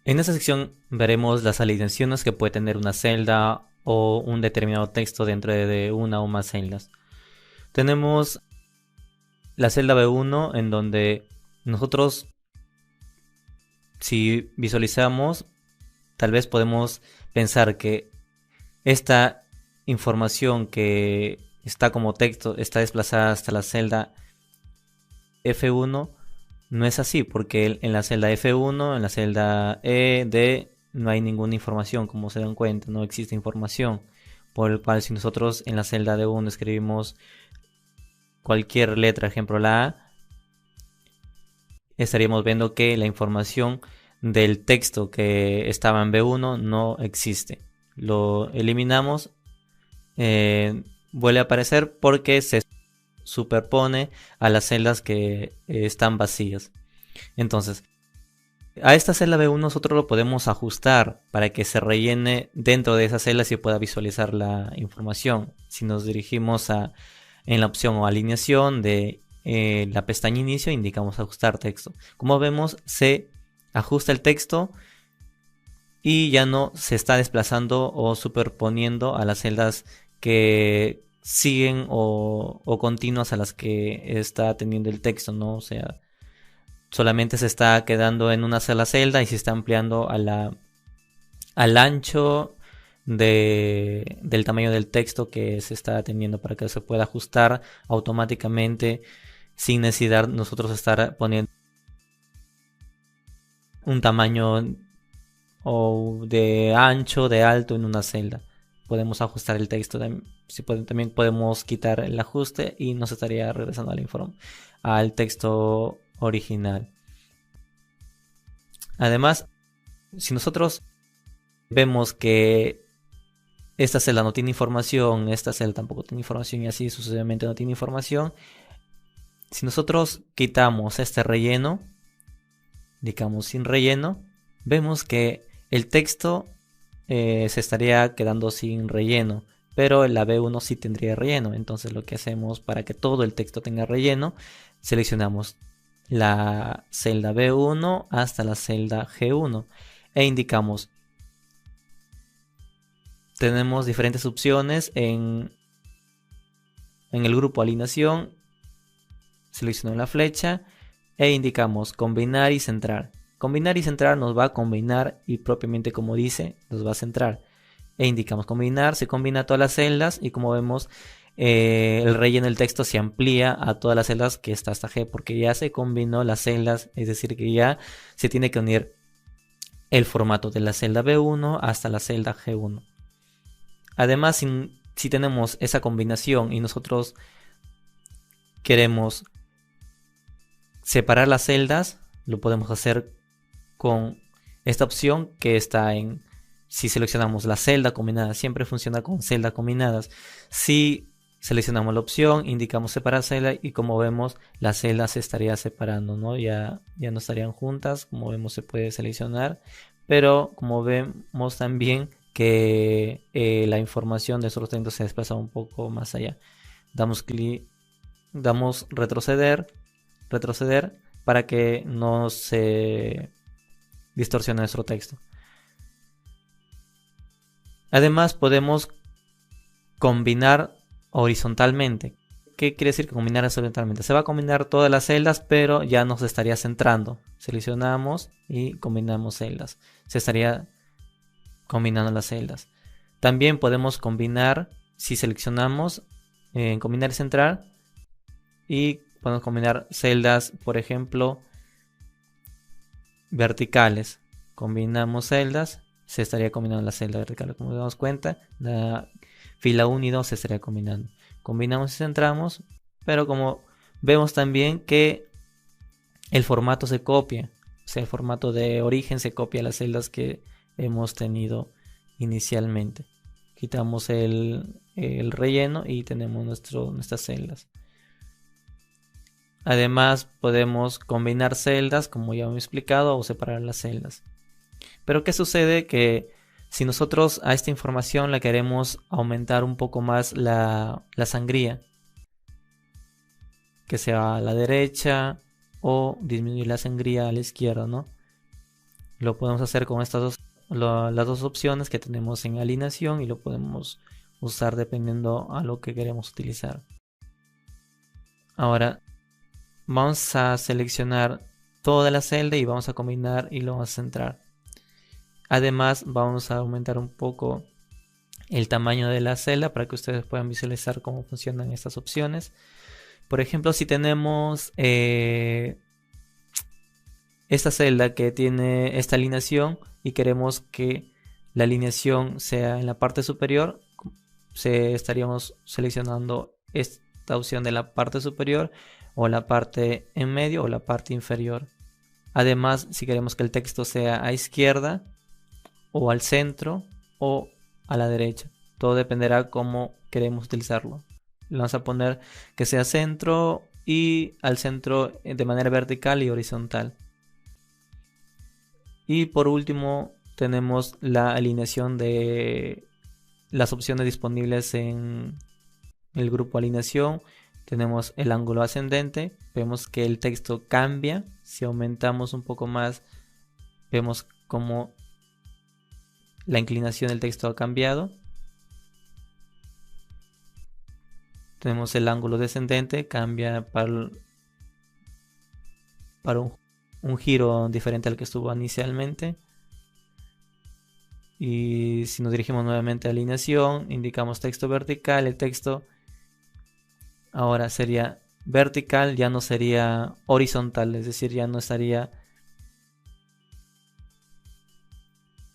En esta sección veremos las alineaciones que puede tener una celda o un determinado texto dentro de una o más celdas. Tenemos la celda B1 en donde nosotros, si visualizamos, tal vez podemos pensar que esta información que está como texto está desplazada hasta la celda F1. No es así, porque en la celda F1, en la celda E, D, no hay ninguna información, como se dan cuenta, no existe información. Por el cual, si nosotros en la celda D1 escribimos cualquier letra, ejemplo la A, estaríamos viendo que la información del texto que estaba en B1 no existe. Lo eliminamos, vuelve a aparecer porque se superpone a las celdas que están vacías. Entonces, a esta celda B1 nosotros lo podemos ajustar para que se rellene dentro de esa celda y se pueda visualizar la información. Si nos dirigimos en la opción o alineación de la pestaña inicio, indicamos ajustar texto. Como vemos, se ajusta el texto y ya no se está desplazando o superponiendo a las celdas que siguen o continuas a las que está teniendo el texto, ¿no? O sea, solamente se está quedando en una sola celda y se está ampliando al ancho del tamaño del texto que se está teniendo para que se pueda ajustar automáticamente sin necesidad nosotros estar poniendo un tamaño o de ancho, de alto en una celda. Podemos ajustar el texto. También podemos quitar el ajuste y nos estaría regresando al texto original. Además, si nosotros vemos que esta celda no tiene información, esta celda tampoco tiene información y así sucesivamente no tiene información, si nosotros quitamos este relleno, digamos sin relleno, vemos que el texto se estaría quedando sin relleno, pero la B1 sí tendría relleno. Entonces lo que hacemos para que todo el texto tenga relleno, seleccionamos la celda B1 hasta la celda G1 e indicamos. Tenemos diferentes opciones en el grupo alineación. Seleccionamos la flecha e indicamos combinar y centrar. Combinar y centrar nos va a combinar y propiamente como dice, nos va a centrar. E indicamos combinar, se combina todas las celdas y como vemos el relleno del texto se amplía a todas las celdas que está hasta G porque ya se combinó las celdas, es decir que ya se tiene que unir el formato de la celda B1 hasta la celda G1. Además, si tenemos esa combinación y nosotros queremos separar las celdas, lo podemos hacer con esta opción que está si seleccionamos la celda combinada, siempre funciona con celdas combinadas. Si seleccionamos la opción, indicamos separar celda y como vemos las celdas se estaría separando, ¿no? Ya no estarían juntas, como vemos se puede seleccionar, pero como vemos también que la información de esos textos se desplaza un poco más allá. Damos clic, damos retroceder para que no se distorsione nuestro texto. Además podemos combinar horizontalmente. ¿Qué quiere decir que combinar horizontalmente? Se va a combinar todas las celdas, pero ya nos estaría centrando. Seleccionamos y combinamos celdas. Se estaría combinando las celdas. También podemos combinar, si seleccionamos en combinar y centrar, y podemos combinar celdas, por ejemplo, verticales. Combinamos celdas, se estaría combinando la celda vertical. Como nos damos cuenta, la fila 1 y 2 se estaría combinando. Combinamos y centramos, pero como vemos también que el formato se copia. O sea, el formato de origen se copia a las celdas que hemos tenido inicialmente. Quitamos el relleno y tenemos nuestras celdas. Además podemos combinar celdas como ya hemos explicado o separar las celdas. Pero ¿qué sucede? Que si nosotros a esta información le queremos aumentar un poco más la sangría, que sea a la derecha o disminuir la sangría a la izquierda, ¿no? Lo podemos hacer con las dos opciones que tenemos en alineación y lo podemos usar dependiendo a lo que queremos utilizar. Ahora vamos a seleccionar toda la celda y vamos a combinar y lo vamos a centrar. Además vamos a aumentar un poco el tamaño de la celda para que ustedes puedan visualizar cómo funcionan estas opciones. Por ejemplo, si tenemos esta celda que tiene esta alineación y queremos que la alineación sea en la parte superior, estaríamos seleccionando esta opción de la parte superior o la parte en medio o la parte inferior. Además, si queremos que el texto sea a izquierda o al centro o a la derecha, todo dependerá cómo queremos utilizarlo. Le vamos a poner que sea centro y al centro de manera vertical y horizontal. Y por último tenemos la alineación de las opciones disponibles en el grupo alineación. Tenemos el ángulo ascendente, vemos que el texto cambia. Si aumentamos un poco más, vemos cómo la inclinación del texto ha cambiado. Tenemos el ángulo descendente, cambia para un giro diferente al que estuvo inicialmente. Y si nos dirigimos nuevamente a alineación, indicamos texto vertical. El texto ahora sería vertical, ya no sería horizontal, es decir, ya no estaría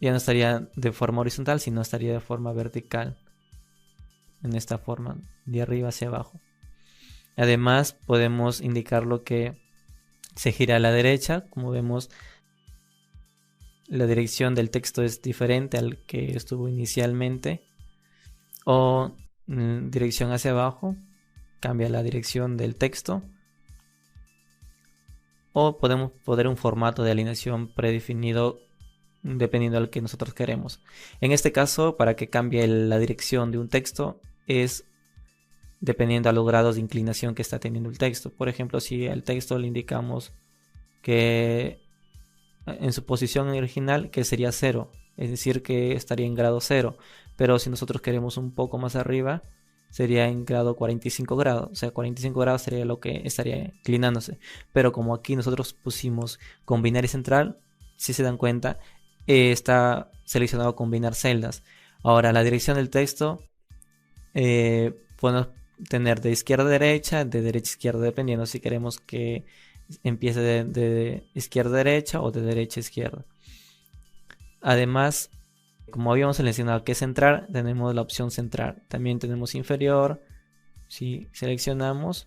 de forma horizontal, sino estaría de forma vertical, en esta forma, de arriba hacia abajo. Además podemos indicarlo que se gira a la derecha. Como vemos, la dirección del texto es diferente al que estuvo inicialmente. O dirección hacia abajo, cambia la dirección del texto. O podemos poner un formato de alineación predefinido dependiendo del que nosotros queremos. En este caso, para que cambie la dirección de un texto es dependiendo a los grados de inclinación que está teniendo el texto. Por ejemplo, si al texto le indicamos que en su posición original que sería 0, es decir, que estaría en grado 0, pero si nosotros queremos un poco más arriba, sería en grado 45 grados, o sea, 45 grados sería lo que estaría inclinándose. Pero como aquí nosotros pusimos combinar y centrar, si se dan cuenta, está seleccionado combinar celdas. Ahora, la dirección del texto podemos tener de izquierda a derecha, de derecha a izquierda, dependiendo si queremos que empiece de izquierda a derecha o de derecha a izquierda. Además, como habíamos seleccionado que es centrar, tenemos la opción centrar. También tenemos inferior. Si seleccionamos,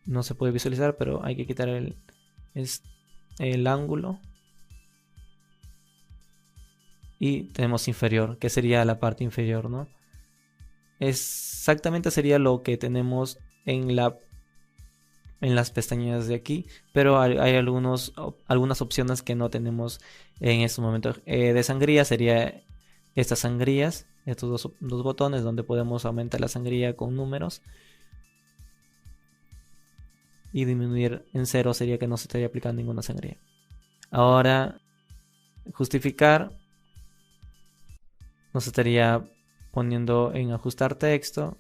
no se puede visualizar, pero hay que quitar el ángulo. Y tenemos inferior, que sería la parte inferior, ¿no? Exactamente sería lo que tenemos en las pestañas de aquí, pero hay algunas opciones que no tenemos en este momento. De sangría sería estas sangrías, estos dos botones donde podemos aumentar la sangría con números y disminuir en 0 sería que no se estaría aplicando ninguna sangría. Ahora, justificar nos estaría poniendo en ajustar texto.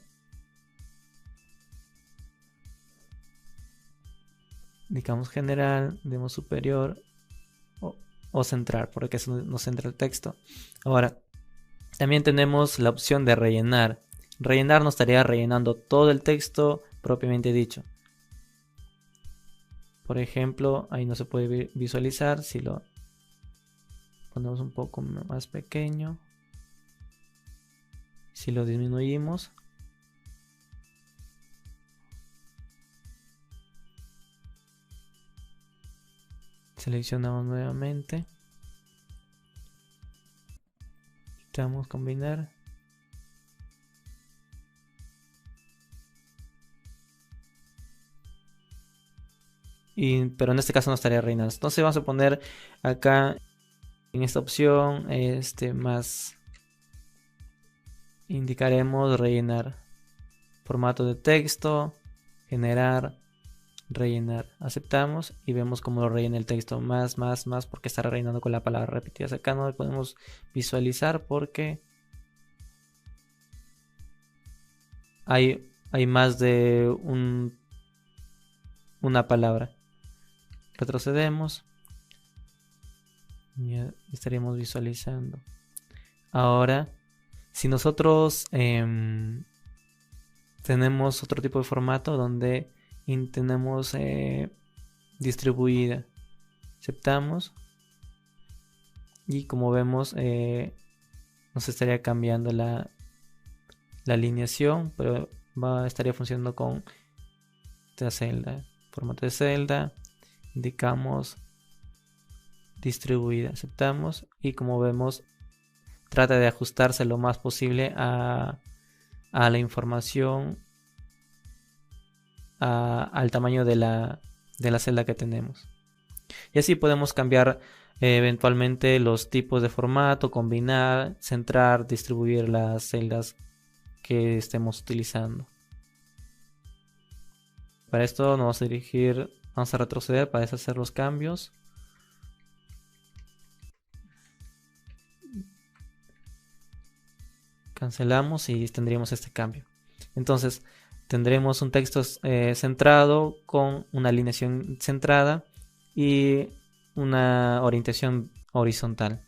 Indicamos general, demos superior o centrar, porque eso nos centra el texto. Ahora, también tenemos la opción de rellenar. Rellenar nos estaría rellenando todo el texto propiamente dicho. Por ejemplo, ahí no se puede visualizar. Si lo ponemos un poco más pequeño, si lo disminuimos, seleccionamos nuevamente, quitamos combinar pero en este caso no estaría rellenando. Entonces vamos a poner acá en esta opción más, indicaremos rellenar, formato de texto, generar, rellenar. Aceptamos y vemos cómo lo rellena el texto. Más, porque está rellenando con la palabra repetida. Acá no lo podemos visualizar porque hay más de una palabra. Retrocedemos. Ya estaríamos visualizando. Ahora, si nosotros tenemos otro tipo de formato donde tenemos distribuida, aceptamos y como vemos nos estaría cambiando la alineación, pero estaría funcionando con esta celda, formato de celda, indicamos distribuida, aceptamos y como vemos trata de ajustarse lo más posible a la información, al tamaño de la celda que tenemos. Y así podemos cambiar eventualmente los tipos de formato, combinar, centrar, distribuir las celdas que estemos utilizando. Para esto nos vamos a vamos a retroceder para deshacer los cambios. Cancelamos y tendríamos este cambio. Entonces tendremos un texto centrado con una alineación centrada y una orientación horizontal.